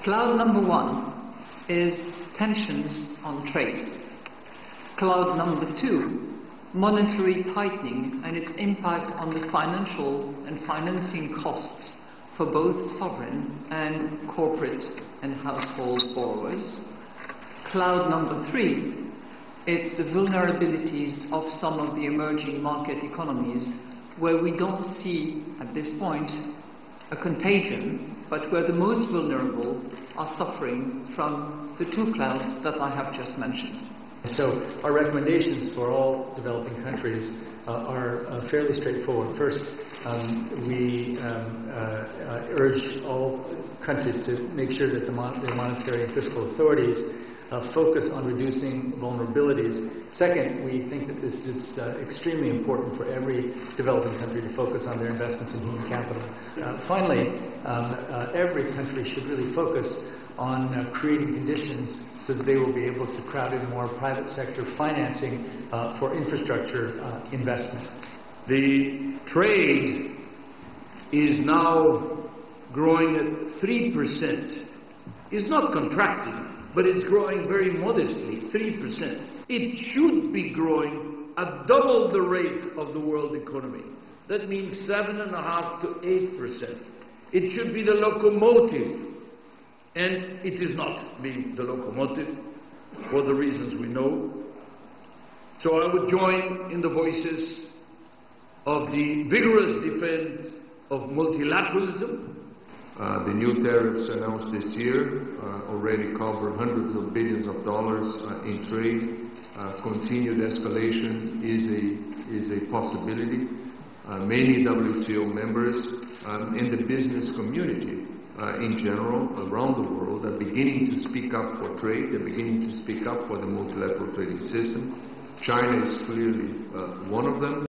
Cloud number one is tensions on trade. Cloud number two, monetary tightening and its impact on the financial and financing costs for both sovereign and corporate and household borrowers. Cloud number three, it's the vulnerabilities of some of the emerging market economies where we don't see at this point a contagion, but where the most vulnerable are suffering from the two clouds that I have just mentioned. So our recommendations for all developing countries are fairly straightforward. First, we urge all countries to make sure that their monetary and fiscal authorities focus on reducing vulnerabilities. Second, we think that this is extremely important for every developing country to focus on their investments in human capital. Finally, every country should really focus on creating conditions so that they will be able to crowd in more private sector financing for infrastructure investment. The trade is now growing at 3%. It's not contracting, but it's growing very modestly, 3%. It should be growing at double the rate of the world economy. That means 7.5% to 8%. It should be the locomotive. And it is not being the locomotive for the reasons we know. So I would join in the voices of the vigorous defense of multilateralism. The new tariffs announced this year already cover hundreds of billions of dollars in trade. Continued escalation is a possibility. Many WTO members and the business community in general, around the world, are beginning to speak up for trade. They're beginning to speak up for the multilateral trading system. China is clearly one of them.